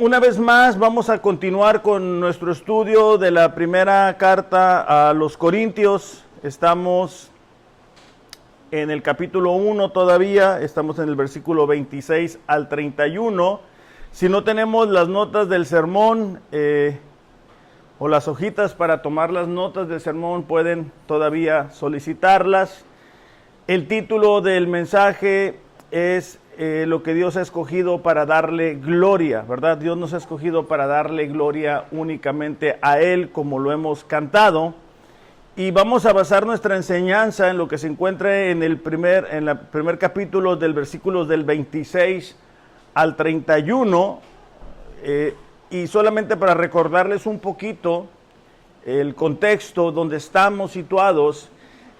Una vez más vamos a continuar con nuestro estudio de la primera carta a los Corintios. Estamos en el capítulo 1 todavía, estamos en el versículo 26 al 31. Si no tenemos las notas del sermón o las hojitas para tomar las notas del sermón, pueden todavía solicitarlas. El título del mensaje es lo que Dios ha escogido para darle gloria, ¿verdad? Dios nos ha escogido para darle gloria únicamente a Él, como lo hemos cantado. Y vamos a basar nuestra enseñanza en lo que se encuentra en el primer capítulo del versículos del 26 al 31. Y solamente para recordarles un poquito el contexto donde estamos situados.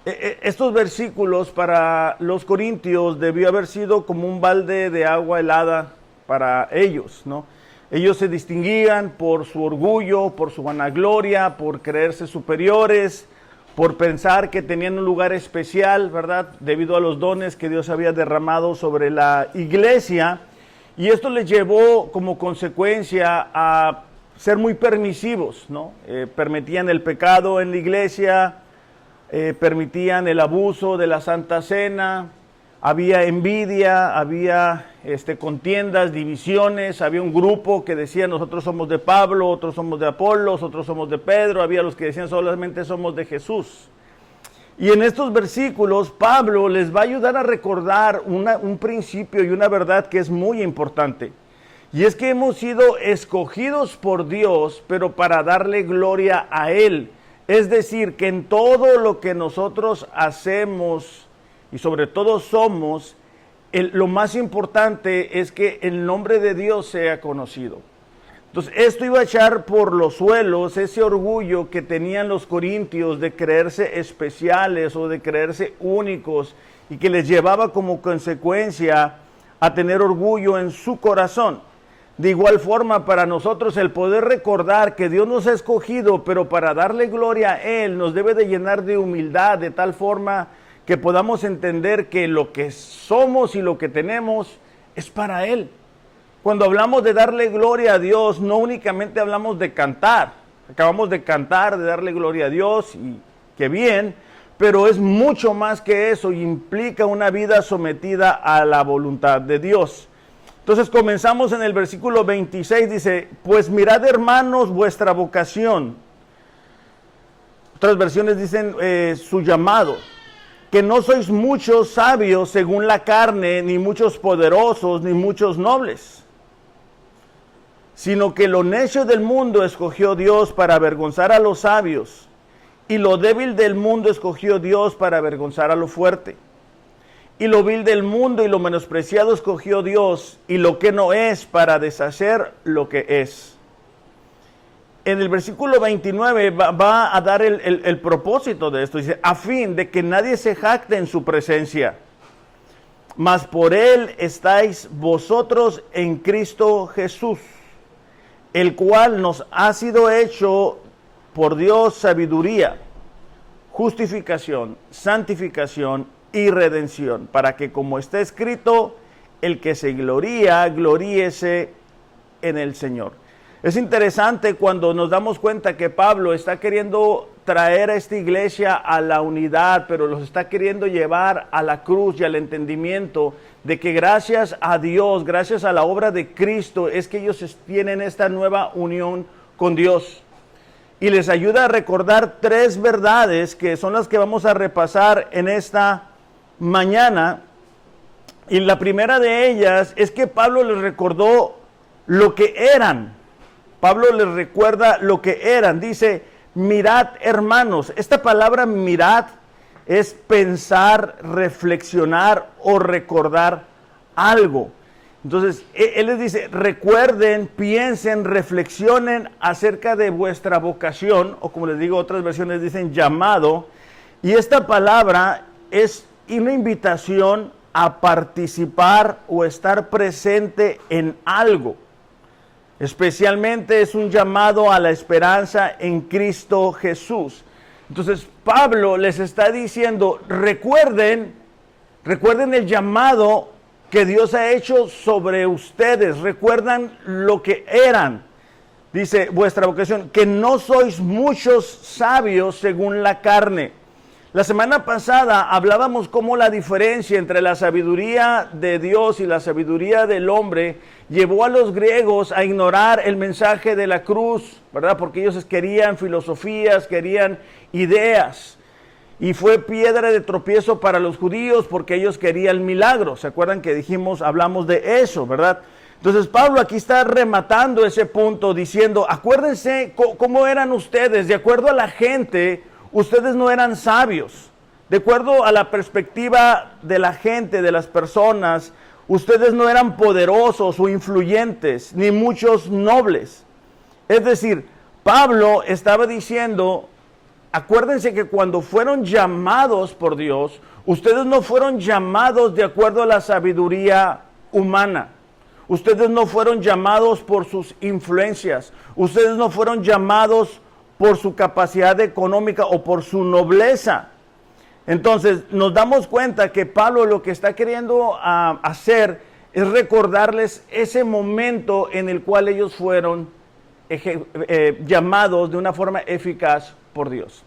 Estos versículos para los corintios debió haber sido como un balde de agua helada para ellos, ¿no? Ellos se distinguían por su orgullo, por su vanagloria, por creerse superiores, por pensar que tenían un lugar especial, ¿verdad? Debido a los dones que Dios había derramado sobre la iglesia. Y esto les llevó como consecuencia a ser muy permisivos, ¿no? Permitían el pecado en la iglesia, permitían el abuso de la Santa Cena, había envidia, había contiendas, divisiones, había un grupo que decía nosotros somos de Pablo, otros somos de Apolos, otros somos de Pedro, había los que decían solamente somos de Jesús. Y en estos versículos Pablo les va a ayudar a recordar un principio y una verdad que es muy importante. Y es que hemos sido escogidos por Dios, pero para darle gloria a Él. Es decir, que en todo lo que nosotros hacemos y sobre todo somos, lo más importante es que el nombre de Dios sea conocido. Entonces, esto iba a echar por los suelos ese orgullo que tenían los corintios de creerse especiales o de creerse únicos y que les llevaba como consecuencia a tener orgullo en su corazón. De igual forma, para nosotros el poder recordar que Dios nos ha escogido, pero para darle gloria a Él, nos debe de llenar de humildad, de tal forma que podamos entender que lo que somos y lo que tenemos es para Él. Cuando hablamos de darle gloria a Dios, no únicamente hablamos de cantar. Acabamos de cantar, de darle gloria a Dios, y qué bien, pero es mucho más que eso, y implica una vida sometida a la voluntad de Dios. Entonces comenzamos en el versículo 26, dice, pues mirad hermanos vuestra vocación. Otras versiones dicen su llamado, que no sois muchos sabios según la carne, ni muchos poderosos, ni muchos nobles, sino que lo necio del mundo escogió Dios para avergonzar a los sabios, y lo débil del mundo escogió Dios para avergonzar a lo fuerte. Y lo vil del mundo y lo menospreciado escogió Dios, y lo que no es para deshacer lo que es. En el versículo 29 va a dar el propósito de esto. Dice, a fin de que nadie se jacte en su presencia, mas por Él estáis vosotros en Cristo Jesús, el cual nos ha sido hecho por Dios sabiduría, justificación, santificación y redención, para que como está escrito, el que se gloría, gloríese en el Señor. Es interesante cuando nos damos cuenta que Pablo está queriendo traer a esta iglesia a la unidad, pero los está queriendo llevar a la cruz y al entendimiento de que gracias a Dios, gracias a la obra de Cristo, es que ellos tienen esta nueva unión con Dios. Y les ayuda a recordar tres verdades que son las que vamos a repasar en esta mañana. Y la primera de ellas es que Pablo les recordó lo que eran. Pablo les recuerda lo que eran. Dice, mirad hermanos. Esta palabra mirad es pensar, reflexionar o recordar algo. Entonces, él les dice, recuerden, piensen, reflexionen acerca de vuestra vocación, o como les digo, otras versiones dicen llamado. Y esta palabra es una invitación a participar o estar presente en algo. Especialmente es un llamado a la esperanza en Cristo Jesús. Entonces Pablo les está diciendo, recuerden el llamado que Dios ha hecho sobre ustedes. Recuerdan lo que eran. Dice vuestra vocación, que no sois muchos sabios según la carne. La semana pasada hablábamos cómo la diferencia entre la sabiduría de Dios y la sabiduría del hombre llevó a los griegos a ignorar el mensaje de la cruz, ¿verdad? Porque ellos querían filosofías, querían ideas. Y fue piedra de tropiezo para los judíos porque ellos querían milagros. ¿Se acuerdan que hablamos de eso, verdad? Entonces Pablo aquí está rematando ese punto diciendo, acuérdense cómo eran ustedes, de acuerdo a la gente. Ustedes no eran sabios. De acuerdo a la perspectiva de la gente, de las personas, ustedes no eran poderosos o influyentes, ni muchos nobles. Es decir, Pablo estaba diciendo, acuérdense que cuando fueron llamados por Dios, ustedes no fueron llamados de acuerdo a la sabiduría humana. Ustedes no fueron llamados por sus influencias. Ustedes no fueron llamados por su capacidad económica o por su nobleza. Entonces nos damos cuenta que Pablo lo que está queriendo hacer es recordarles ese momento en el cual ellos fueron llamados de una forma eficaz por Dios.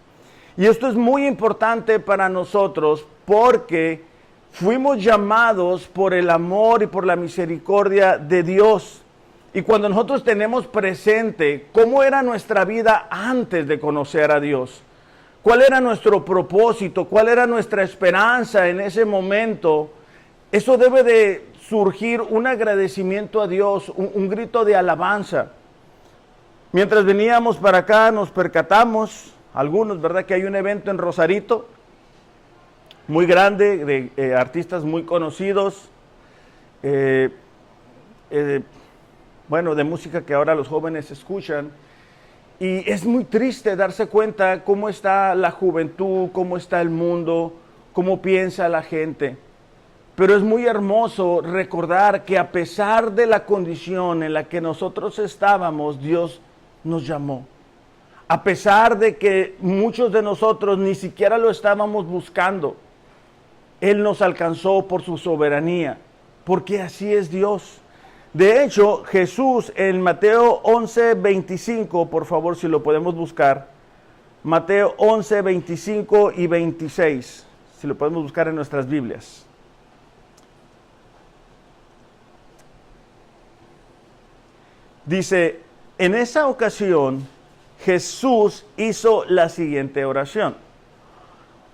Y esto es muy importante para nosotros porque fuimos llamados por el amor y por la misericordia de Dios. Y cuando nosotros tenemos presente cómo era nuestra vida antes de conocer a Dios, cuál era nuestro propósito, cuál era nuestra esperanza en ese momento, eso debe de surgir un agradecimiento a Dios, un grito de alabanza. Mientras veníamos para acá nos percatamos, algunos, ¿verdad?, que hay un evento en Rosarito, muy grande, de artistas muy conocidos, bueno, de música que ahora los jóvenes escuchan, y es muy triste darse cuenta cómo está la juventud, cómo está el mundo, cómo piensa la gente. Pero es muy hermoso recordar que a pesar de la condición en la que nosotros estábamos, Dios nos llamó. A pesar de que muchos de nosotros ni siquiera lo estábamos buscando, Él nos alcanzó por su soberanía, porque así es Dios. De hecho, Jesús en Mateo 11, 25, por favor, si lo podemos buscar. Mateo 11, 25 y 26, si lo podemos buscar en nuestras Biblias. Dice, en esa ocasión, Jesús hizo la siguiente oración.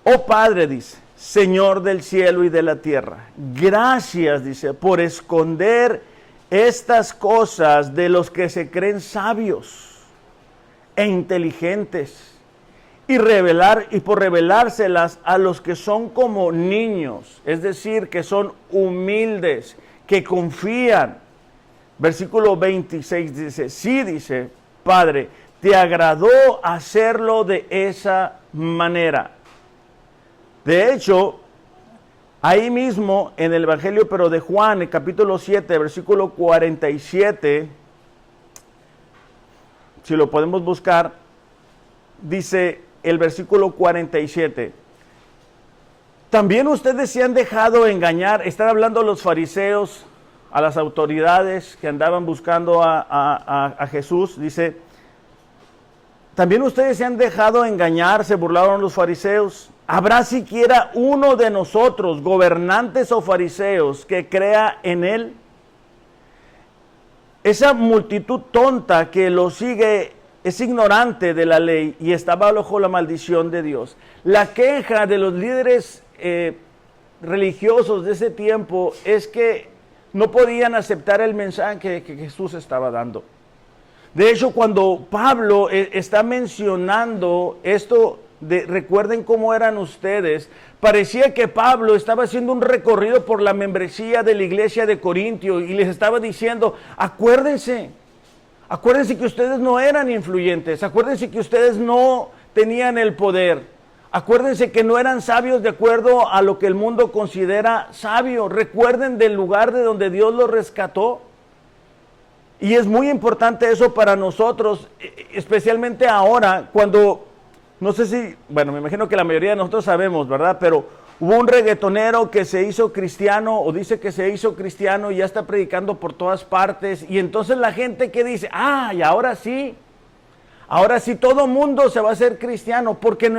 Oh Padre, dice, Señor del cielo y de la tierra, gracias, dice, por esconder estas cosas de los que se creen sabios e inteligentes y por revelárselas a los que son como niños, es decir, que son humildes, que confían. Versículo 26 dice, sí, dice, Padre, te agradó hacerlo de esa manera. De hecho, ahí mismo en el Evangelio, pero de Juan, el capítulo 7, versículo 47, si lo podemos buscar, dice el versículo 47, también ustedes se han dejado engañar, están hablando los fariseos, a las autoridades que andaban buscando a Jesús, dice, también ustedes se han dejado engañar, se burlaron los fariseos. ¿Habrá siquiera uno de nosotros, gobernantes o fariseos, que crea en Él? Esa multitud tonta que lo sigue es ignorante de la ley y está bajo la maldición de Dios. La queja de los líderes religiosos de ese tiempo es que no podían aceptar el mensaje que Jesús estaba dando. De hecho, cuando Pablo está mencionando esto, recuerden cómo eran ustedes, parecía que Pablo estaba haciendo un recorrido por la membresía de la iglesia de Corintio y les estaba diciendo, acuérdense que ustedes no eran influyentes, acuérdense que ustedes no tenían el poder, acuérdense que no eran sabios de acuerdo a lo que el mundo considera sabio, recuerden del lugar de donde Dios los rescató. Y es muy importante eso para nosotros, especialmente ahora, cuando, no sé si, bueno, me imagino que la mayoría de nosotros sabemos, ¿verdad? Pero Hubo un reggaetonero que se hizo cristiano o dice que se hizo cristiano y ya está predicando por todas partes. Y entonces la gente que dice, y ahora sí todo mundo se va a hacer cristiano porque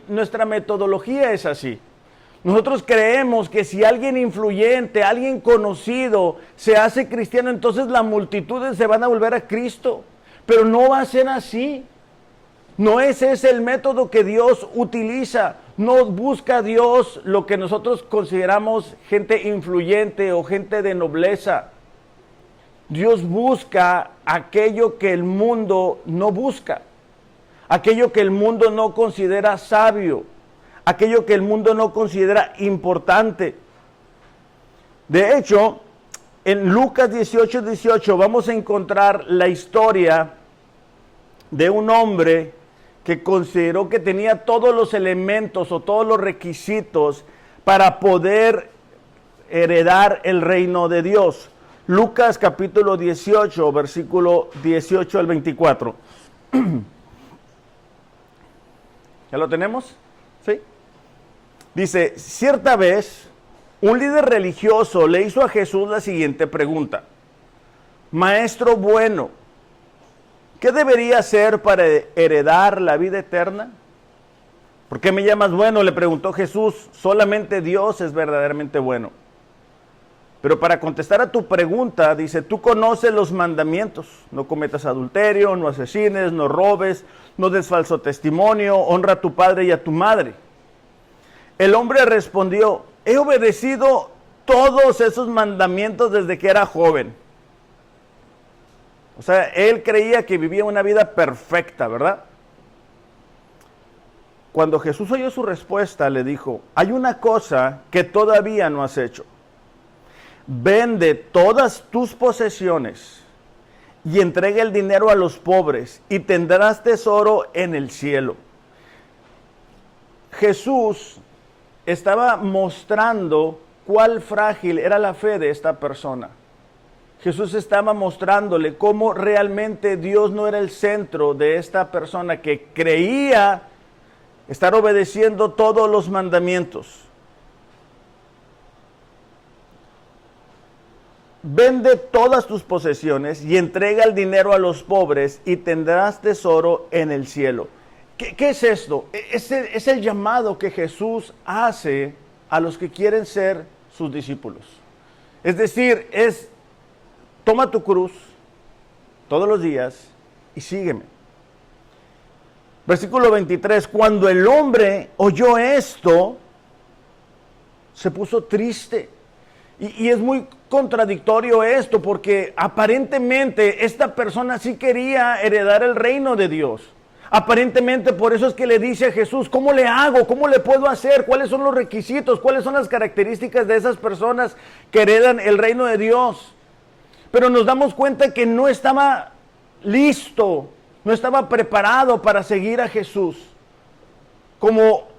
nuestra metodología es así. Nosotros creemos que si alguien influyente, alguien conocido se hace cristiano, entonces las multitudes se van a volver a Cristo. Pero no va a ser así. No ese es el método que Dios utiliza. No busca Dios lo que nosotros consideramos gente influyente o gente de nobleza. Dios busca aquello que el mundo no busca. Aquello que el mundo no considera sabio. Aquello que el mundo no considera importante. De hecho, en Lucas 18:18 vamos a encontrar la historia de un hombre que consideró que tenía todos los elementos o todos los requisitos para poder heredar el reino de Dios. Lucas capítulo 18, versículo 18 al 24. ¿Ya lo tenemos? ¿Sí? Dice, cierta vez, un líder religioso le hizo a Jesús la siguiente pregunta. Maestro bueno, ¿qué debería hacer para heredar la vida eterna? ¿Por qué me llamas bueno?, le preguntó Jesús. Solamente Dios es verdaderamente bueno. Pero para contestar a tu pregunta, dice, tú conoces los mandamientos. No cometas adulterio, no asesines, no robes, no des falso testimonio, honra a tu padre y a tu madre. El hombre respondió, he obedecido todos esos mandamientos desde que era joven. O sea, él creía que vivía una vida perfecta, ¿verdad? Cuando Jesús oyó su respuesta, le dijo, hay una cosa que todavía no has hecho. Vende todas tus posesiones y entrega el dinero a los pobres y tendrás tesoro en el cielo. Jesús estaba mostrando cuál frágil era la fe de esta persona. Jesús estaba mostrándole cómo realmente Dios no era el centro de esta persona que creía estar obedeciendo todos los mandamientos. Vende todas tus posesiones y entrega el dinero a los pobres y tendrás tesoro en el cielo. ¿Qué es esto? Es el llamado que Jesús hace a los que quieren ser sus discípulos. Es decir, toma tu cruz todos los días y sígueme. Versículo 23, cuando el hombre oyó esto, se puso triste. Y es muy contradictorio esto, porque aparentemente esta persona sí quería heredar el reino de Dios. Aparentemente por eso es que le dice a Jesús, ¿cómo le hago? ¿Cómo le puedo hacer? ¿Cuáles son los requisitos? ¿Cuáles son las características de esas personas que heredan el reino de Dios? Pero nos damos cuenta que no estaba listo, no estaba preparado para seguir a Jesús. Como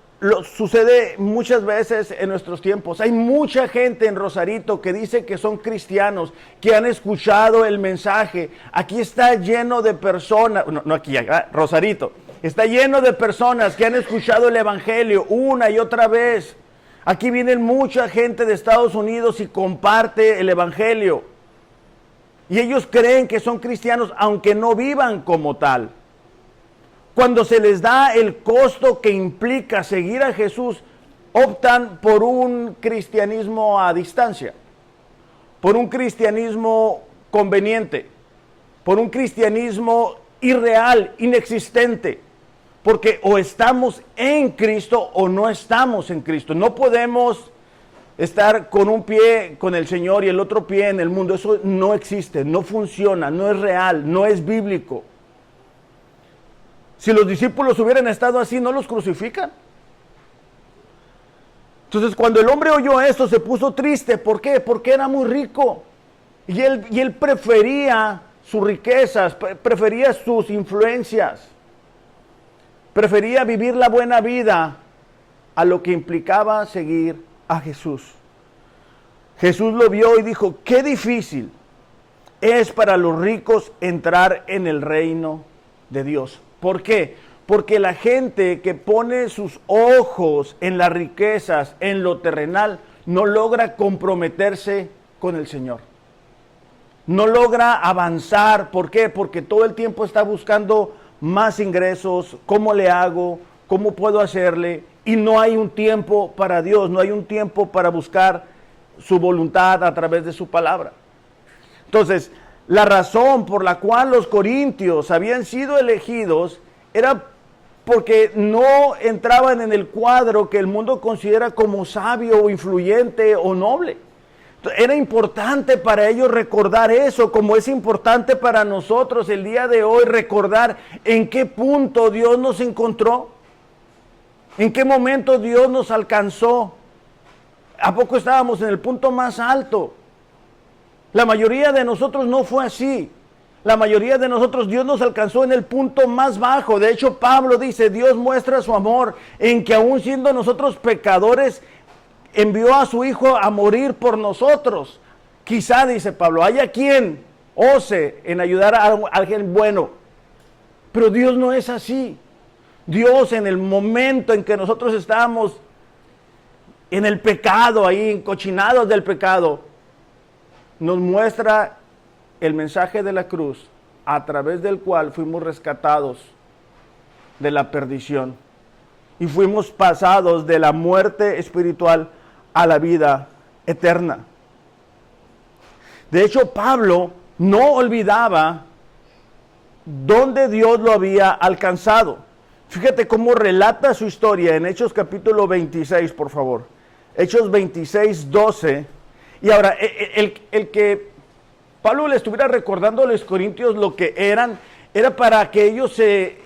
sucede muchas veces en nuestros tiempos. Hay mucha gente en Rosarito que dice que son cristianos, que han escuchado el mensaje. Aquí está lleno de personas, no aquí, Rosarito, está lleno de personas que han escuchado el evangelio una y otra vez. Aquí viene mucha gente de Estados Unidos y comparte el evangelio. Y ellos creen que son cristianos aunque no vivan como tal. Cuando se les da el costo que implica seguir a Jesús, optan por un cristianismo a distancia, por un cristianismo conveniente, por un cristianismo irreal, inexistente, porque o estamos en Cristo o no estamos en Cristo. No podemos estar con un pie con el Señor y el otro pie en el mundo. Eso no existe, no funciona, no es real, no es bíblico. Si los discípulos hubieran estado así, ¿no los crucifican? Entonces, cuando el hombre oyó esto, se puso triste. ¿Por qué? Porque era muy rico. Y él prefería sus riquezas, prefería sus influencias. Prefería vivir la buena vida a lo que implicaba seguir a Jesús. Jesús lo vio y dijo, qué difícil es para los ricos entrar en el reino de Dios. ¿Por qué? Porque la gente que pone sus ojos en las riquezas, en lo terrenal, no logra comprometerse con el Señor. No logra avanzar. ¿Por qué? Porque todo el tiempo está buscando más ingresos. ¿Cómo le hago? ¿Cómo puedo hacerle? Y no hay un tiempo para Dios, no hay un tiempo para buscar su voluntad a través de su palabra. Entonces, la razón por la cual los corintios habían sido elegidos era porque no entraban en el cuadro que el mundo considera como sabio o influyente o noble. Era importante para ellos recordar eso, como es importante para nosotros el día de hoy recordar en qué punto Dios nos encontró, en qué momento Dios nos alcanzó. ¿A poco estábamos en el punto más alto? La mayoría de nosotros no fue así. La mayoría de nosotros Dios nos alcanzó en el punto más bajo. De hecho, Pablo dice, Dios muestra su amor en que aún siendo nosotros pecadores, envió a su Hijo a morir por nosotros. Quizá, dice Pablo, haya quien ose en ayudar a alguien bueno. Pero Dios no es así. Dios, en el momento en que nosotros estábamos en el pecado, ahí encochinados del pecado, nos muestra el mensaje de la cruz, a través del cual fuimos rescatados de la perdición y fuimos pasados de la muerte espiritual a la vida eterna. De hecho, Pablo no olvidaba dónde Dios lo había alcanzado. Fíjate cómo relata su historia en Hechos capítulo 26, por favor. Hechos 26, 12. Y ahora, el que Pablo le estuviera recordando a los corintios lo que eran, era para que ellos se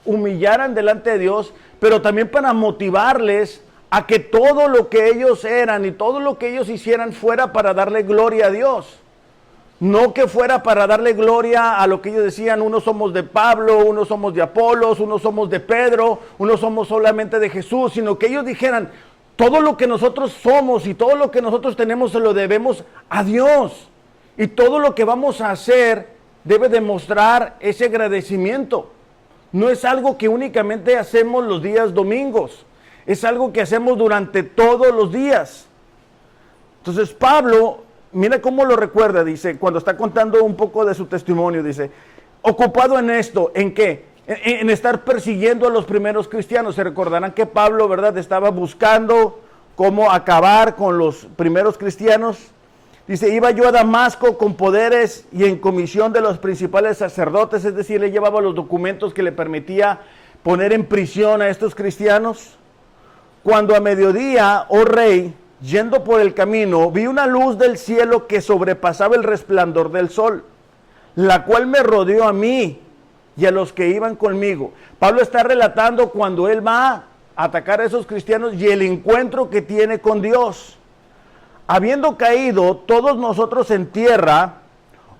humillaran delante de Dios, pero también para motivarles a que todo lo que ellos eran y todo lo que ellos hicieran fuera para darle gloria a Dios. No que fuera para darle gloria a lo que ellos decían, unos somos de Pablo, unos somos de Apolos, unos somos de Pedro, unos somos solamente de Jesús, sino que ellos dijeran, todo lo que nosotros somos y todo lo que nosotros tenemos se lo debemos a Dios. Y todo lo que vamos a hacer debe demostrar ese agradecimiento. No es algo que únicamente hacemos los días domingos, es algo que hacemos durante todos los días. Entonces Pablo, mira cómo lo recuerda, dice, cuando está contando un poco de su testimonio, dice, ocupado en esto, ¿en qué? En estar persiguiendo a los primeros cristianos. Se recordarán que Pablo, ¿verdad?, estaba buscando cómo acabar con los primeros cristianos. Dice, iba yo a Damasco con poderes y en comisión de los principales sacerdotes, es decir, le llevaba los documentos que le permitía poner en prisión a estos cristianos. Cuando a mediodía, oh rey, yendo por el camino, vi una luz del cielo que sobrepasaba el resplandor del sol, la cual me rodeó a mí y a los que iban conmigo. Pablo está relatando cuando él va a atacar a esos cristianos y el encuentro que tiene con Dios. Habiendo caído todos nosotros en tierra,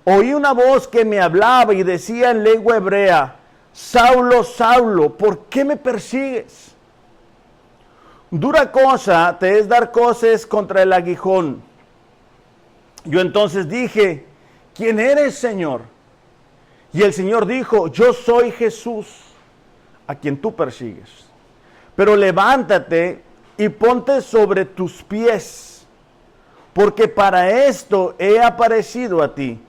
oí una voz que me hablaba y decía en lengua hebrea, Saulo, Saulo, ¿por qué me persigues? Dura cosa te es dar coces contra el aguijón. Yo entonces dije, ¿quién eres, Señor? Y el Señor dijo, yo soy Jesús, a quien tú persigues. Pero levántate y ponte sobre tus pies, porque para esto he aparecido a ti,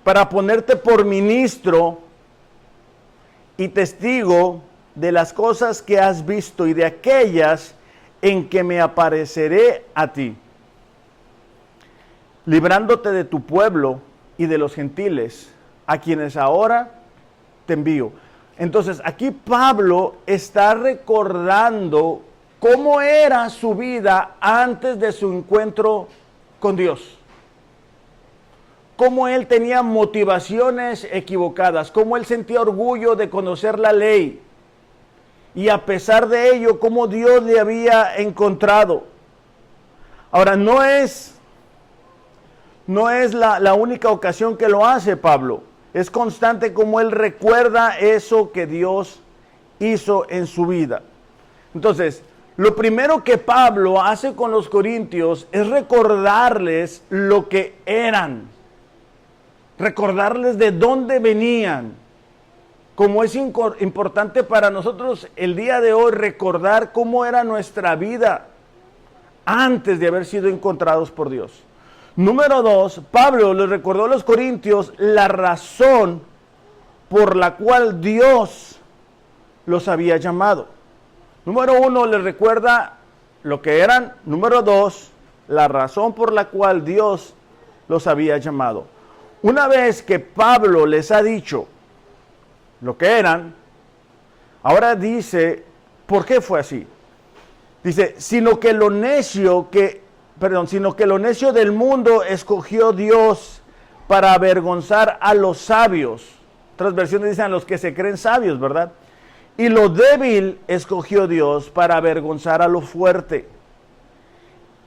para ponerte por ministro y testigo de las cosas que has visto y de aquellas en que me apareceré a ti, librándote de tu pueblo y de los gentiles, a quienes ahora te envío. Entonces, aquí Pablo está recordando cómo era su vida antes de su encuentro con Dios. Cómo él tenía motivaciones equivocadas, cómo él sentía orgullo de conocer la ley. Y a pesar de ello, cómo Dios le había encontrado. Ahora, no es la única ocasión que lo hace Pablo. Es constante como él recuerda eso que Dios hizo en su vida. Entonces, lo primero que Pablo hace con los corintios es recordarles lo que eran. Recordarles de dónde venían. como es importante para nosotros el día de hoy recordar cómo era nuestra vida antes de haber sido encontrados por Dios. Número 2, Pablo les recordó a los corintios la razón por la cual Dios los había llamado. Número 1, les recuerda lo que eran. Número 2, la razón por la cual Dios los había llamado. Una vez que Pablo les ha dicho lo que eran, ahora dice, ¿por qué fue así? Dice, sino que lo necio del mundo escogió Dios para avergonzar a los sabios. Otras versiones dicen a los que se creen sabios, ¿verdad? Y lo débil escogió Dios para avergonzar a lo fuerte.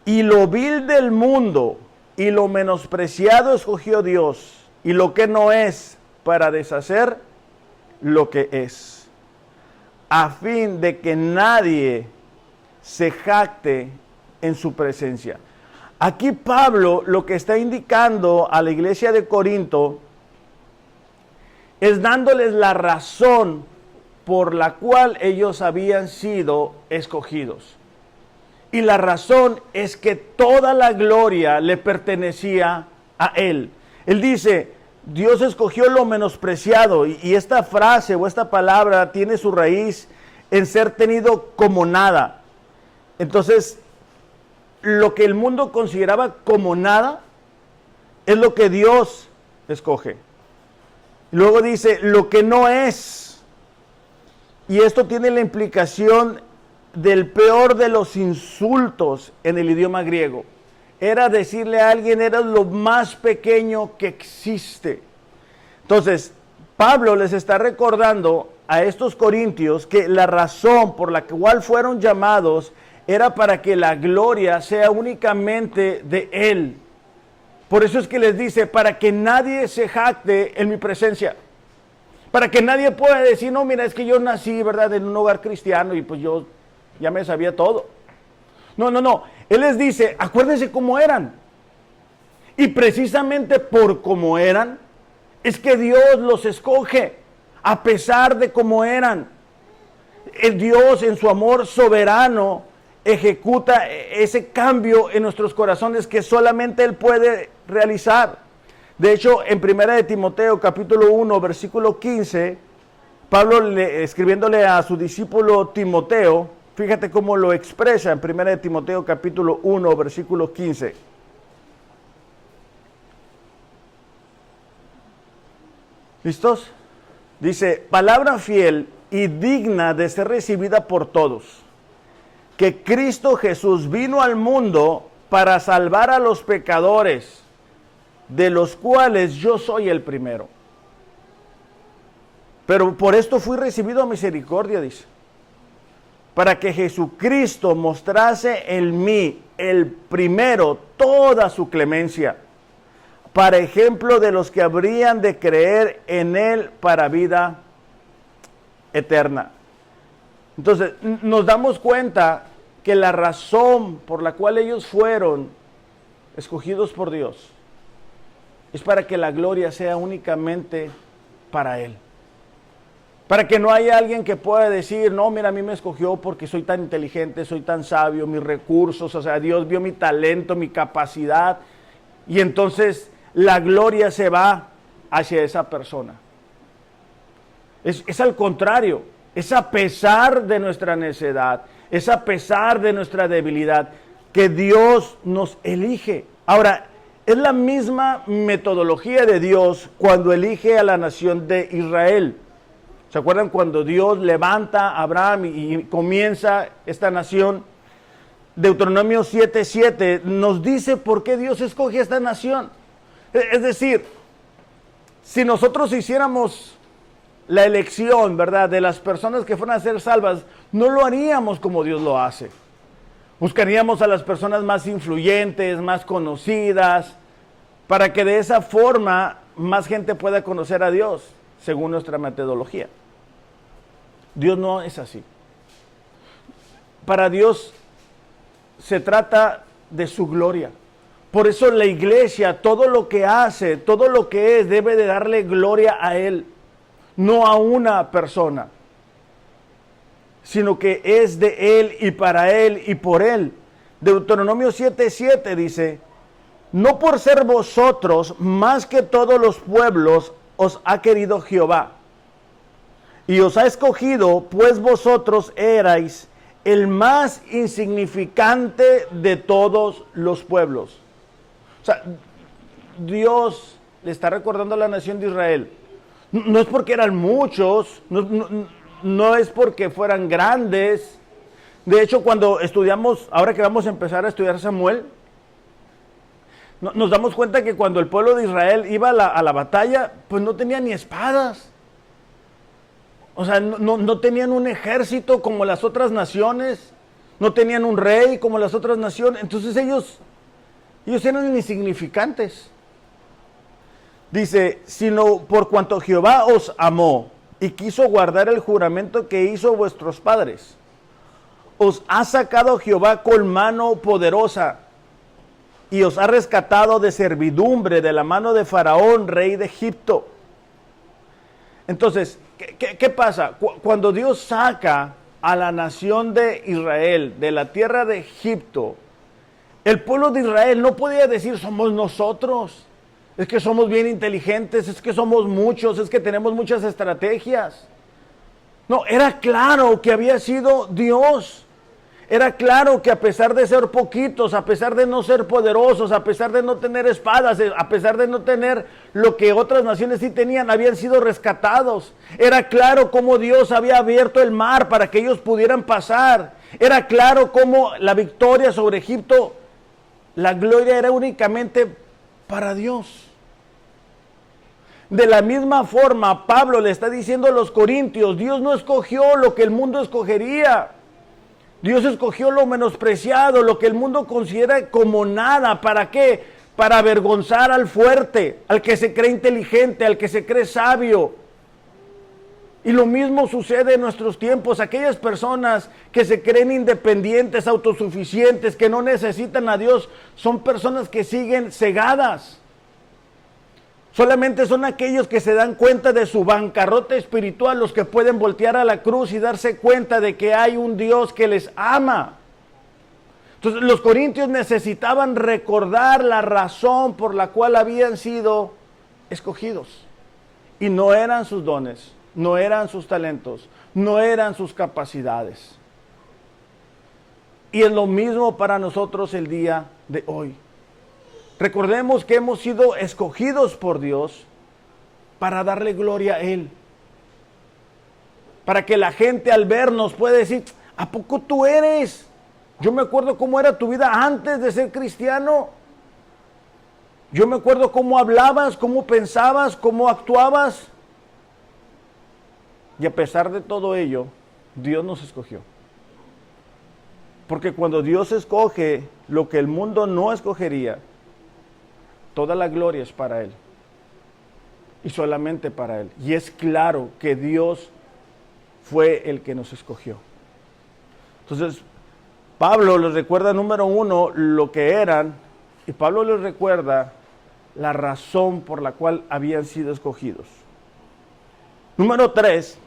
Y lo vil del mundo y lo menospreciado escogió Dios, y lo que no es, para deshacer lo que es, a fin de que nadie se jacte en su presencia. Aquí Pablo lo que está indicando a la iglesia de Corinto es dándoles la razón por la cual ellos habían sido escogidos. Y la razón es que toda la gloria le pertenecía a Él. Él dice, Dios escogió lo menospreciado, y esta frase o esta palabra tiene su raíz en ser tenido como nada. Entonces, lo que el mundo consideraba como nada es lo que Dios escoge. Luego dice, lo que no es. Y esto tiene la implicación del peor de los insultos en el idioma griego. Era decirle a alguien, eres lo más pequeño que existe. Entonces, Pablo les está recordando a estos corintios que la razón por la cual fueron llamados era para que la gloria sea únicamente de Él. Por eso es que les dice, para que nadie se jacte en mi presencia. Para que nadie pueda decir, no, mira, es que yo nací, ¿verdad?, en un hogar cristiano y pues yo ya me sabía todo. No. Él les dice, acuérdense cómo eran. Y precisamente por cómo eran, es que Dios los escoge, a pesar de cómo eran. El Dios, en su amor soberano, ejecuta ese cambio en nuestros corazones que solamente Él puede realizar. De hecho, en 1 de Timoteo, capítulo 1, versículo 15, Pablo, escribiéndole a su discípulo Timoteo, fíjate cómo lo expresa en 1 de Timoteo, capítulo 1, versículo 15. ¿Listos? Dice, palabra fiel y digna de ser recibida por todos, que Cristo Jesús vino al mundo para salvar a los pecadores, de los cuales yo soy el primero. Pero por esto fui recibido a misericordia, dice, para que Jesucristo mostrase en mí, el primero, toda su clemencia, para ejemplo de los que habrían de creer en Él para vida eterna. Entonces, nos damos cuenta que la razón por la cual ellos fueron escogidos por Dios es para que la gloria sea únicamente para Él. Para que no haya alguien que pueda decir, no, mira, a mí me escogió porque soy tan inteligente, soy tan sabio, mis recursos, o sea, Dios vio mi talento, mi capacidad, y entonces la gloria se va hacia esa persona. Es al contrario, es a pesar de nuestra necedad, es a pesar de nuestra debilidad, que Dios nos elige. Ahora, es la misma metodología de Dios cuando elige a la nación de Israel. ¿Se acuerdan cuando Dios levanta a Abraham y comienza esta nación? Deuteronomio 7:7 nos dice por qué Dios escoge esta nación. Es decir, si nosotros hiciéramos la elección, ¿verdad?, de las personas que fueran a ser salvas, no lo haríamos como Dios lo hace. Buscaríamos a las personas más influyentes, más conocidas, para que de esa forma más gente pueda conocer a Dios, según nuestra metodología. Dios no es así. Para Dios se trata de su gloria. Por eso la iglesia, todo lo que hace, todo lo que es, debe de darle gloria a Él. no a una persona, sino que es de Él y para Él y por Él. Deuteronomio 7:7 dice, no por ser vosotros más que todos los pueblos os ha querido Jehová, y os ha escogido, pues vosotros erais el más insignificante de todos los pueblos. O sea, Dios le está recordando a la nación de Israel, no es porque eran muchos, no es porque fueran grandes. De hecho, cuando estudiamos, ahora que vamos a empezar a estudiar Samuel, nos damos cuenta que cuando el pueblo de Israel iba a la batalla, pues no tenía ni espadas. O sea, no tenían un ejército como las otras naciones, no tenían un rey como las otras naciones. Entonces ellos eran insignificantes. Dice, sino por cuanto Jehová os amó y quiso guardar el juramento que hizo vuestros padres, os ha sacado Jehová con mano poderosa y os ha rescatado de servidumbre de la mano de Faraón, rey de Egipto. Entonces, ¿qué pasa? Cuando Dios saca a la nación de Israel de la tierra de Egipto, el pueblo de Israel no podía decir somos nosotros, es que somos bien inteligentes, es que somos muchos, es que tenemos muchas estrategias. No, era claro que había sido Dios. Era claro que a pesar de ser poquitos, a pesar de no ser poderosos, a pesar de no tener espadas, a pesar de no tener lo que otras naciones sí tenían, habían sido rescatados. Era claro cómo Dios había abierto el mar para que ellos pudieran pasar. Era claro cómo la victoria sobre Egipto, la gloria era únicamente para Dios. De la misma forma, Pablo le está diciendo a los corintios, Dios no escogió lo que el mundo escogería. Dios escogió lo menospreciado, lo que el mundo considera como nada. ¿Para qué? Para avergonzar al fuerte, al que se cree inteligente, al que se cree sabio. Y lo mismo sucede en nuestros tiempos. Aquellas personas que se creen independientes, autosuficientes, que no necesitan a Dios, son personas que siguen cegadas. Solamente son aquellos que se dan cuenta de su bancarrota espiritual los que pueden voltear a la cruz y darse cuenta de que hay un Dios que les ama. Entonces los corintios necesitaban recordar la razón por la cual habían sido escogidos. Y no eran sus dones, no eran sus talentos, no eran sus capacidades. Y es lo mismo para nosotros el día de hoy. Recordemos que hemos sido escogidos por Dios para darle gloria a Él. Para que la gente al vernos pueda decir, ¿a poco tú eres? Yo me acuerdo cómo era tu vida antes de ser cristiano. Yo me acuerdo cómo hablabas, cómo pensabas, cómo actuabas. Y a pesar de todo ello, Dios nos escogió. Porque cuando Dios escoge lo que el mundo no escogería, toda la gloria es para Él. Y solamente para Él. Y es claro que Dios fue el que nos escogió. Entonces, Pablo les recuerda, número uno, lo que eran. Y Pablo les recuerda la razón por la cual habían sido escogidos. Número 3,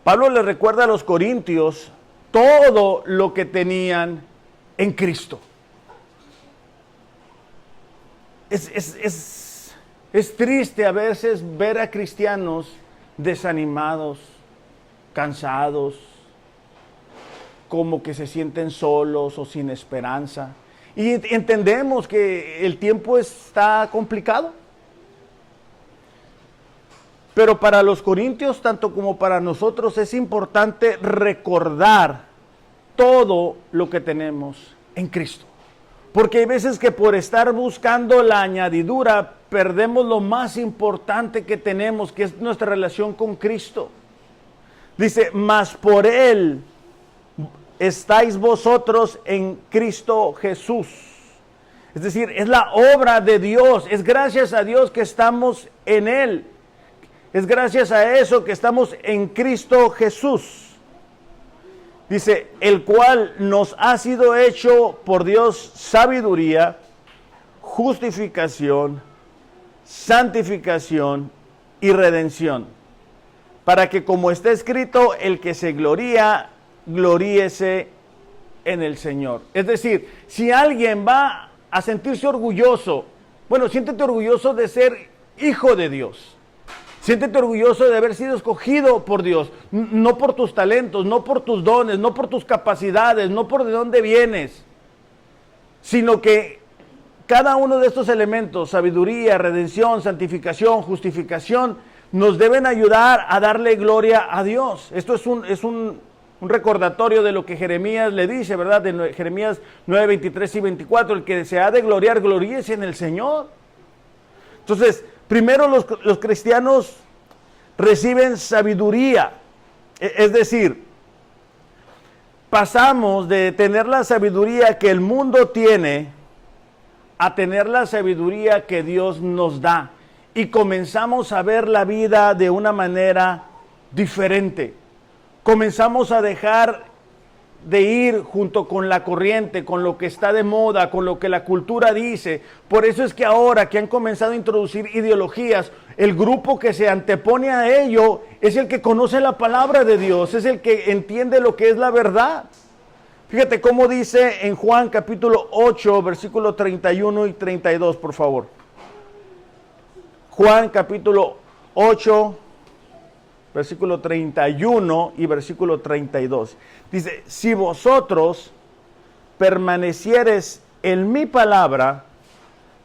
Pablo les recuerda a los corintios todo lo que tenían en Cristo. Es triste a veces ver a cristianos desanimados, cansados, como que se sienten solos o sin esperanza. Y entendemos que el tiempo está complicado. Pero para los corintios, tanto como para nosotros, es importante recordar todo lo que tenemos en Cristo. Porque hay veces que por estar buscando la añadidura, perdemos lo más importante que tenemos, que es nuestra relación con Cristo. Dice, mas por Él estáis vosotros en Cristo Jesús. Es decir, es la obra de Dios, es gracias a Dios que estamos en Él. Es gracias a eso que estamos en Cristo Jesús. Dice, el cual nos ha sido hecho por Dios sabiduría, justificación, santificación y redención, para que como está escrito, el que se gloría, gloríese en el Señor. Es decir, si alguien va a sentirse orgulloso, bueno, siéntete orgulloso de ser hijo de Dios. Siéntete orgulloso de haber sido escogido por Dios, no por tus talentos, no por tus dones, no por tus capacidades, no por de dónde vienes, sino que cada uno de estos elementos, sabiduría, redención, santificación, justificación, nos deben ayudar a darle gloria a Dios. Esto es un recordatorio de lo que Jeremías le dice, ¿verdad? De Jeremías 9, 23 y 24, el que se ha de gloriar, gloríese en el Señor. Entonces, primero los cristianos reciben sabiduría, es decir, pasamos de tener la sabiduría que el mundo tiene a tener la sabiduría que Dios nos da y comenzamos a ver la vida de una manera diferente. Comenzamos a dejar de ir junto con la corriente, con lo que está de moda, con lo que la cultura dice. Por eso es que ahora que han comenzado a introducir ideologías, el grupo que se antepone a ello es el que conoce la palabra de Dios, es el que entiende lo que es la verdad. Fíjate cómo dice en Juan capítulo 8, versículo 31 y 32, por favor. Juan capítulo 8, versículo 31 y versículo 32. Dice, si vosotros permaneciereis en mi palabra,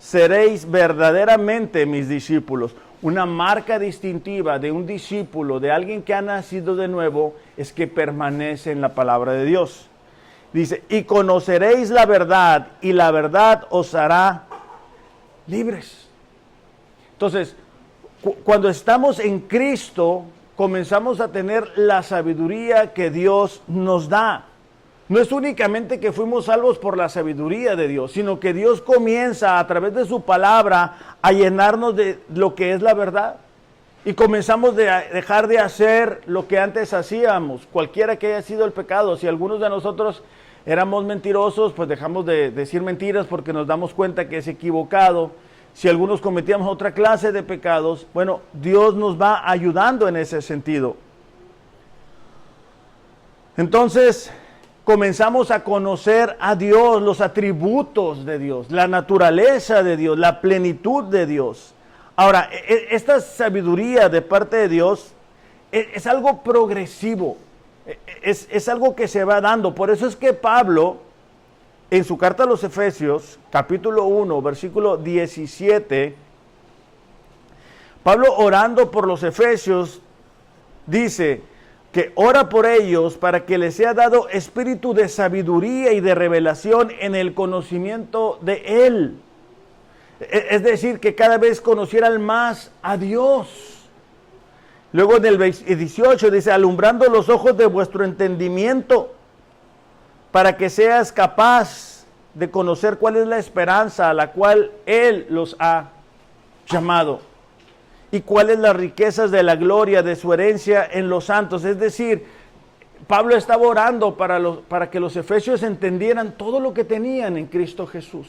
seréis verdaderamente mis discípulos. Una marca distintiva de un discípulo, de alguien que ha nacido de nuevo, es que permanece en la palabra de Dios. Dice, y conoceréis la verdad, y la verdad os hará libres. Entonces, cuando estamos en Cristo, comenzamos a tener la sabiduría que Dios nos da. No es únicamente que fuimos salvos por la sabiduría de Dios, sino que Dios comienza a través de su palabra a llenarnos de lo que es la verdad. Y comenzamos a dejar de hacer lo que antes hacíamos, cualquiera que haya sido el pecado. Si algunos de nosotros éramos mentirosos, pues dejamos de decir mentiras porque nos damos cuenta que es equivocado. Si algunos cometíamos otra clase de pecados, bueno, Dios nos va ayudando en ese sentido. Entonces, comenzamos a conocer a Dios, los atributos de Dios, la naturaleza de Dios, la plenitud de Dios. Ahora, esta sabiduría de parte de Dios es algo progresivo, es algo que se va dando. Por eso es que Pablo, en su carta a los Efesios, capítulo 1, versículo 17, Pablo orando por los Efesios, dice que ora por ellos para que les sea dado espíritu de sabiduría y de revelación en el conocimiento de Él. Es decir, que cada vez conocieran más a Dios. Luego en el 18 dice, alumbrando los ojos de vuestro entendimiento, para que seas capaz de conocer cuál es la esperanza a la cual Él los ha llamado y cuáles las riquezas de la gloria de su herencia en los santos. Es decir, Pablo estaba orando para que los efesios entendieran todo lo que tenían en Cristo Jesús.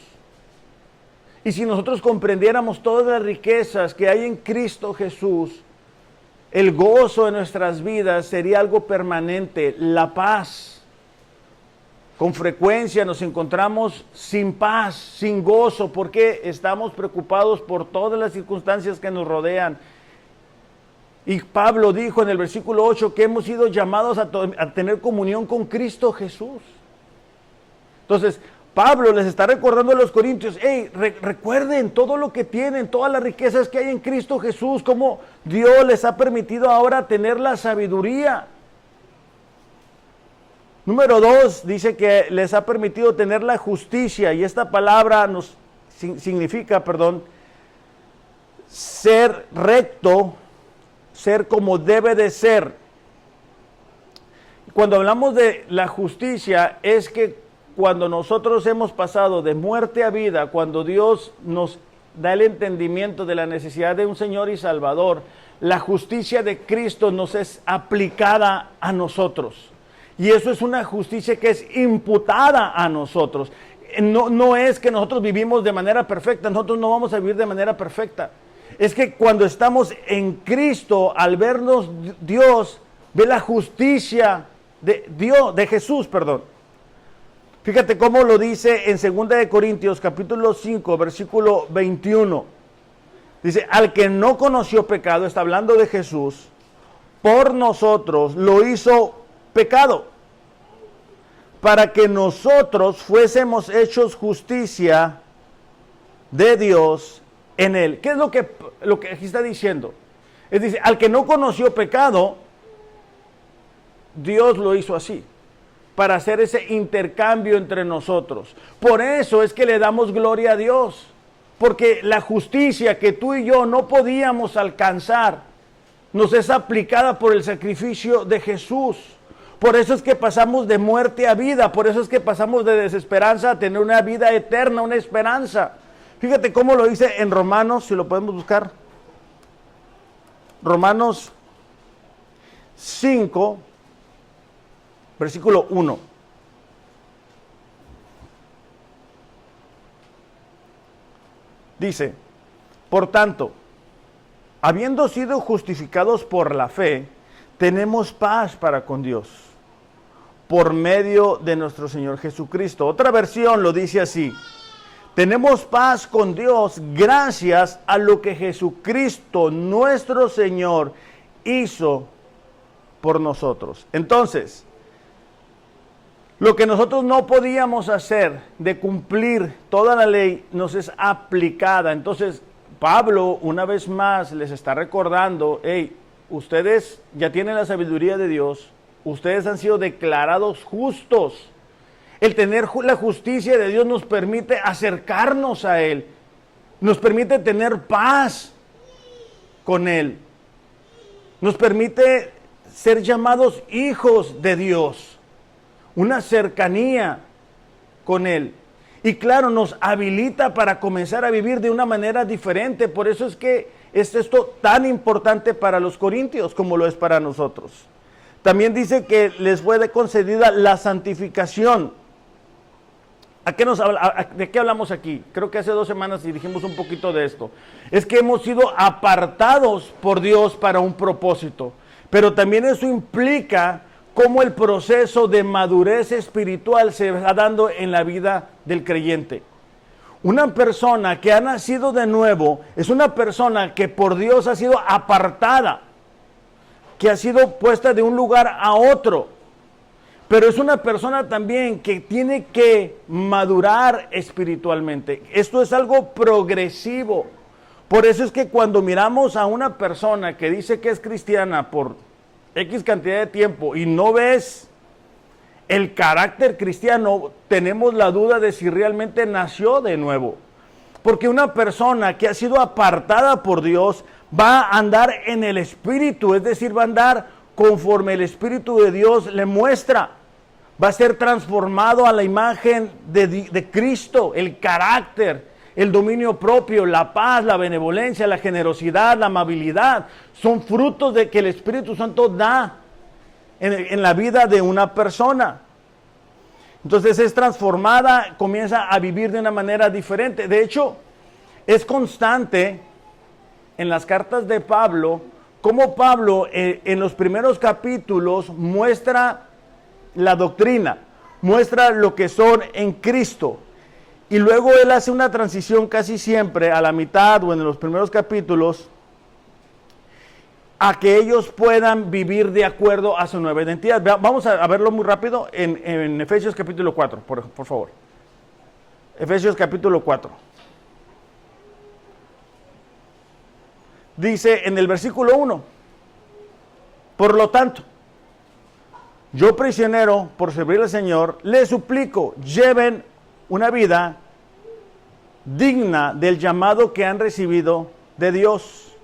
Y si nosotros comprendiéramos todas las riquezas que hay en Cristo Jesús, el gozo de nuestras vidas sería algo permanente, la paz. Con frecuencia nos encontramos sin paz, sin gozo, porque estamos preocupados por todas las circunstancias que nos rodean. Y Pablo dijo en el versículo 8 que hemos sido llamados a tener comunión con Cristo Jesús. Entonces, Pablo les está recordando a los corintios, hey, recuerden todo lo que tienen, todas las riquezas que hay en Cristo Jesús, cómo Dios les ha permitido ahora tener la sabiduría. Número 2, dice que les ha permitido tener la justicia, y esta palabra significa, ser recto, ser como debe de ser. Cuando hablamos de la justicia, es que cuando nosotros hemos pasado de muerte a vida, cuando Dios nos da el entendimiento de la necesidad de un Señor y Salvador, la justicia de Cristo nos es aplicada a nosotros. Y eso es una justicia que es imputada a nosotros. No es que nosotros vivimos de manera perfecta, nosotros no vamos a vivir de manera perfecta. es que cuando estamos en Cristo, al vernos Dios, ve la justicia de Dios, de Jesús, perdón. Fíjate cómo lo dice en 2 de Corintios, capítulo 5, versículo 21. Dice, al que no conoció pecado, está hablando de Jesús, por nosotros lo hizo pecado, para que nosotros fuésemos hechos justicia de Dios en él. ¿Qué es lo que aquí está diciendo? Es decir, al que no conoció pecado, Dios lo hizo así, para hacer ese intercambio entre nosotros. Por eso es que le damos gloria a Dios, porque la justicia que tú y yo no podíamos alcanzar, nos es aplicada por el sacrificio de Jesús. Por eso es que pasamos de muerte a vida, por eso es que pasamos de desesperanza a tener una vida eterna, una esperanza. Fíjate cómo lo dice en Romanos, si lo podemos buscar. Romanos 5, versículo 1. Dice, por tanto, habiendo sido justificados por la fe, tenemos paz para con Dios, por medio de nuestro Señor Jesucristo. Otra versión lo dice así: tenemos paz con Dios gracias a lo que Jesucristo, nuestro Señor, hizo por nosotros. Entonces, lo que nosotros no podíamos hacer de cumplir toda la ley nos es aplicada. Entonces, Pablo una vez más les está recordando, hey, ustedes ya tienen la sabiduría de Dios, ustedes han sido declarados justos. El tener la justicia de Dios nos permite acercarnos a Él, nos permite tener paz con Él, nos permite ser llamados hijos de Dios, una cercanía con Él. Y claro, nos habilita para comenzar a vivir de una manera diferente. Por eso es que es esto tan importante para los corintios como lo es para nosotros. También dice que les fue concedida la santificación. ¿De qué hablamos aquí? Creo que hace 2 semanas dijimos un poquito de esto. Es que hemos sido apartados por Dios para un propósito. Pero también eso implica cómo el proceso de madurez espiritual se va dando en la vida del creyente. Una persona que ha nacido de nuevo es una persona que por Dios ha sido apartada, que ha sido puesta de un lugar a otro. Pero es una persona también que tiene que madurar espiritualmente. Esto es algo progresivo. Por eso es que cuando miramos a una persona que dice que es cristiana por X cantidad de tiempo y no ves el carácter cristiano, tenemos la duda de si realmente nació de nuevo. Porque una persona que ha sido apartada por Dios va a andar en el Espíritu, es decir, va a andar conforme el Espíritu de Dios le muestra. Va a ser transformado a la imagen de Cristo, el carácter, el dominio propio, la paz, la benevolencia, la generosidad, la amabilidad. Son frutos de que el Espíritu Santo da en la vida de una persona. Entonces es transformada, comienza a vivir de una manera diferente. De hecho, es constante en las cartas de Pablo, como Pablo en los primeros capítulos muestra la doctrina, muestra lo que son en Cristo. Y luego él hace una transición casi siempre a la mitad o en los primeros capítulos a que ellos puedan vivir de acuerdo a su nueva identidad. Vamos a verlo muy rápido en Efesios capítulo 4, por favor. Efesios capítulo 4. Dice en el versículo 1, por lo tanto, yo prisionero por servir al Señor, les suplico, lleven una vida digna del llamado que han recibido de Dios,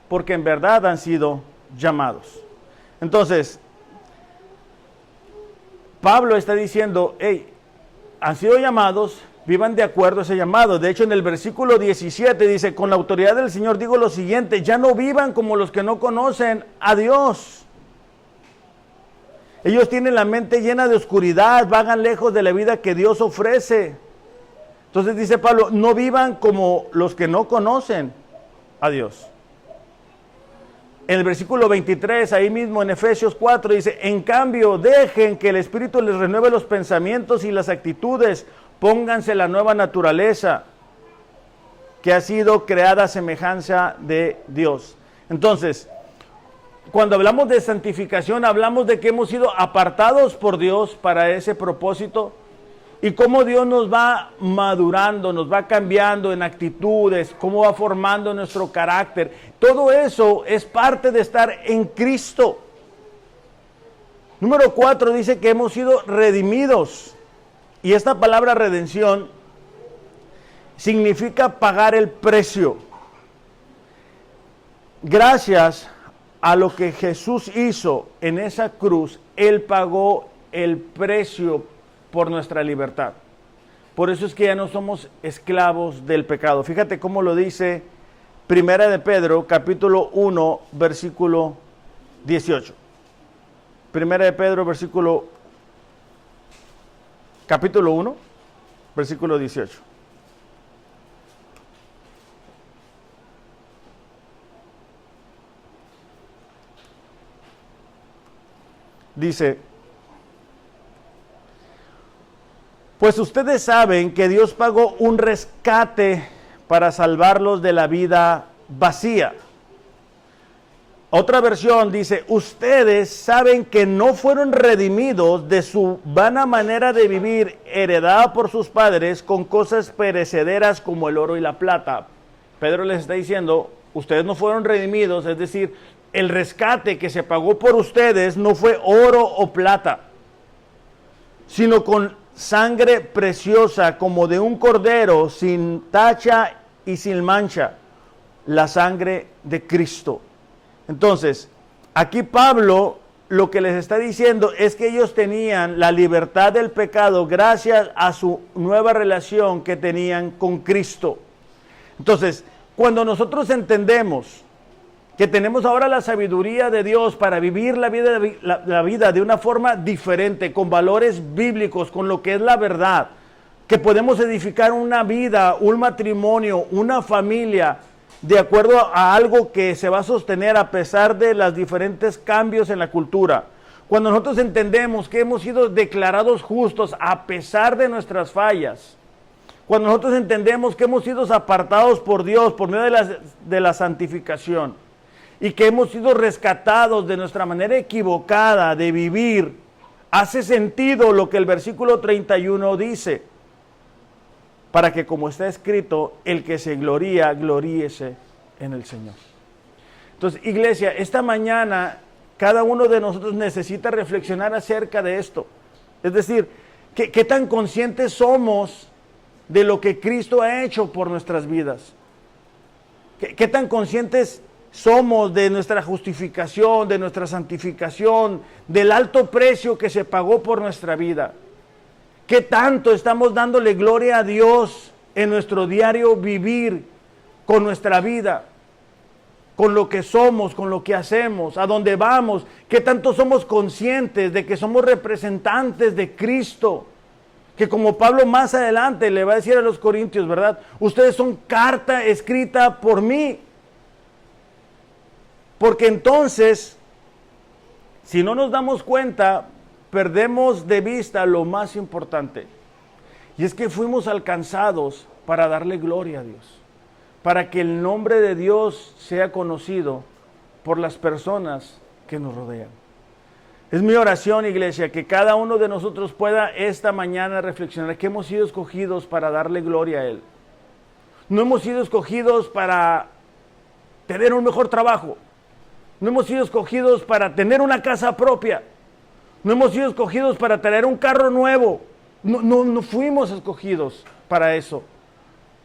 porque en verdad han sido llamados. Entonces, Pablo está diciendo, hey, han sido llamados, vivan de acuerdo a ese llamado. De hecho, en el versículo 17 dice, con la autoridad del Señor digo lo siguiente, ya no vivan como los que no conocen a Dios. Ellos tienen la mente llena de oscuridad, vagan lejos de la vida que Dios ofrece. Entonces dice Pablo, no vivan como los que no conocen a Dios. En el versículo 23, ahí mismo en Efesios 4, dice, en cambio, dejen que el Espíritu les renueve los pensamientos y las actitudes, pónganse la nueva naturaleza que ha sido creada a semejanza de Dios. Entonces, cuando hablamos de santificación, hablamos de que hemos sido apartados por Dios para ese propósito y cómo Dios nos va madurando, nos va cambiando en actitudes, cómo va formando nuestro carácter. Todo eso es parte de estar en Cristo. Número 4 dice que hemos sido redimidos. Y esta palabra redención significa pagar el precio. Gracias a lo que Jesús hizo en esa cruz, Él pagó el precio por nuestra libertad. Por eso es que ya no somos esclavos del pecado. Fíjate cómo lo dice Primera de Pedro, capítulo 1, versículo 18. Primera de Pedro, capítulo 1, versículo 18. Dice, pues ustedes saben que Dios pagó un rescate para salvarlos de la vida vacía. Otra versión dice, ustedes saben que no fueron redimidos de su vana manera de vivir heredada por sus padres con cosas perecederas como el oro y la plata. Pedro les está diciendo, ustedes no fueron redimidos, es decir, el rescate que se pagó por ustedes no fue oro o plata, sino con sangre preciosa como de un cordero sin tacha y sin mancha, la sangre de Cristo. Entonces, aquí Pablo lo que les está diciendo es que ellos tenían la libertad del pecado gracias a su nueva relación que tenían con Cristo. Entonces, cuando nosotros entendemos que tenemos ahora la sabiduría de Dios para vivir la vida de una forma diferente, con valores bíblicos, con lo que es la verdad, que podemos edificar una vida, un matrimonio, una familia, de acuerdo a algo que se va a sostener a pesar de los diferentes cambios en la cultura. Cuando nosotros entendemos que hemos sido declarados justos a pesar de nuestras fallas, cuando nosotros entendemos que hemos sido apartados por Dios por medio de la santificación y que hemos sido rescatados de nuestra manera equivocada de vivir, hace sentido lo que el versículo 31 dice, para que como está escrito, el que se gloría, gloríese en el Señor. Entonces, iglesia, esta mañana cada uno de nosotros necesita reflexionar acerca de esto. Es decir, ¿qué tan conscientes somos de lo que Cristo ha hecho por nuestras vidas? ¿Qué tan conscientes somos de nuestra justificación, de nuestra santificación, del alto precio que se pagó por nuestra vida? ¿Qué tanto estamos dándole gloria a Dios en nuestro diario vivir con nuestra vida, con lo que somos, con lo que hacemos, a dónde vamos? ¿Qué tanto somos conscientes de que somos representantes de Cristo? Que como Pablo más adelante le va a decir a los corintios, ¿verdad? Ustedes son carta escrita por mí. Porque entonces, si no nos damos cuenta, perdemos de vista lo más importante. Y es que fuimos alcanzados para darle gloria a Dios. Para que el nombre de Dios sea conocido por las personas que nos rodean. Es mi oración, iglesia, que cada uno de nosotros pueda esta mañana reflexionar que hemos sido escogidos para darle gloria a Él. No hemos sido escogidos para tener un mejor trabajo. No hemos sido escogidos para tener una casa propia. No hemos sido escogidos para traer un carro nuevo. No fuimos escogidos para eso.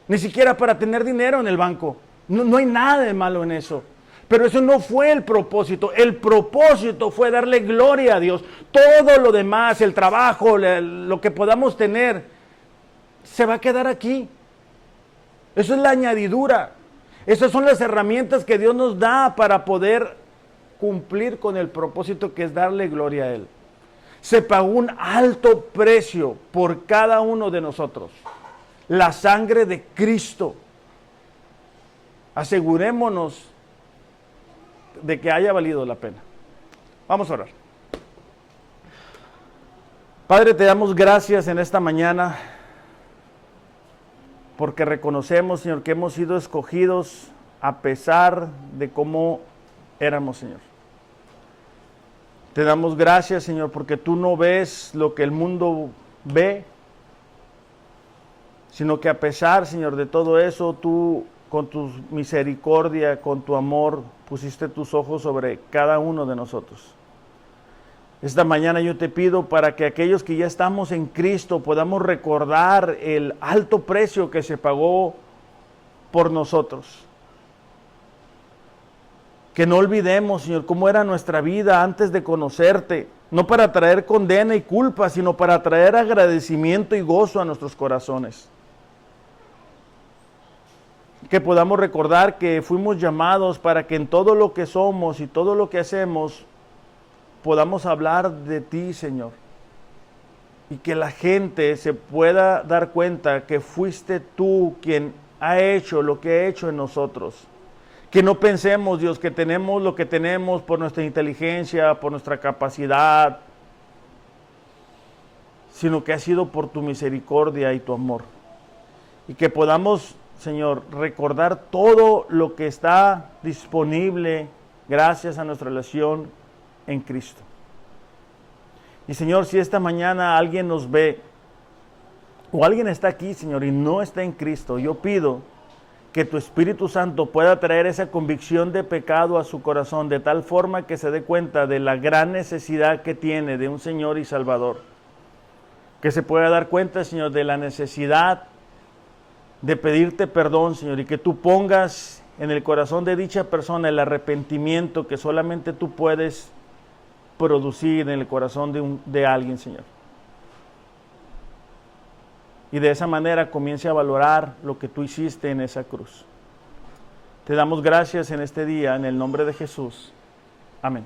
Ni siquiera para tener dinero en el banco. No hay nada de malo en eso. Pero eso no fue el propósito. El propósito fue darle gloria a Dios. Todo lo demás, el trabajo, lo que podamos tener, se va a quedar aquí. Eso es la añadidura. Esas son las herramientas que Dios nos da para poder cumplir con el propósito que es darle gloria a Él. Se pagó un alto precio por cada uno de nosotros. La sangre de Cristo. Asegurémonos de que haya valido la pena. Vamos a orar. Padre, te damos gracias en esta mañana porque reconocemos, Señor, que hemos sido escogidos a pesar de cómo éramos, Señor. Te damos gracias, Señor, porque tú no ves lo que el mundo ve, sino que a pesar, Señor, de todo eso, tú con tu misericordia, con tu amor, pusiste tus ojos sobre cada uno de nosotros. Esta mañana yo te pido para que aquellos que ya estamos en Cristo podamos recordar el alto precio que se pagó por nosotros. Que no olvidemos, Señor, cómo era nuestra vida antes de conocerte, no para traer condena y culpa, sino para traer agradecimiento y gozo a nuestros corazones. Que podamos recordar que fuimos llamados para que en todo lo que somos y todo lo que hacemos podamos hablar de ti, Señor. Y que la gente se pueda dar cuenta que fuiste tú quien ha hecho lo que ha hecho en nosotros. Que no pensemos, Dios, que tenemos lo que tenemos por nuestra inteligencia, por nuestra capacidad, sino que ha sido por tu misericordia y tu amor. Y que podamos, Señor, recordar todo lo que está disponible gracias a nuestra relación en Cristo. Y Señor, si esta mañana alguien nos ve, o alguien está aquí, Señor, y no está en Cristo, yo pido que tu Espíritu Santo pueda traer esa convicción de pecado a su corazón, de tal forma que se dé cuenta de la gran necesidad que tiene de un Señor y Salvador. Que se pueda dar cuenta, Señor, de la necesidad de pedirte perdón, Señor, y que tú pongas en el corazón de dicha persona el arrepentimiento que solamente tú puedes producir en el corazón de alguien, Señor. Y de esa manera comience a valorar lo que tú hiciste en esa cruz. Te damos gracias en este día, en el nombre de Jesús. Amén.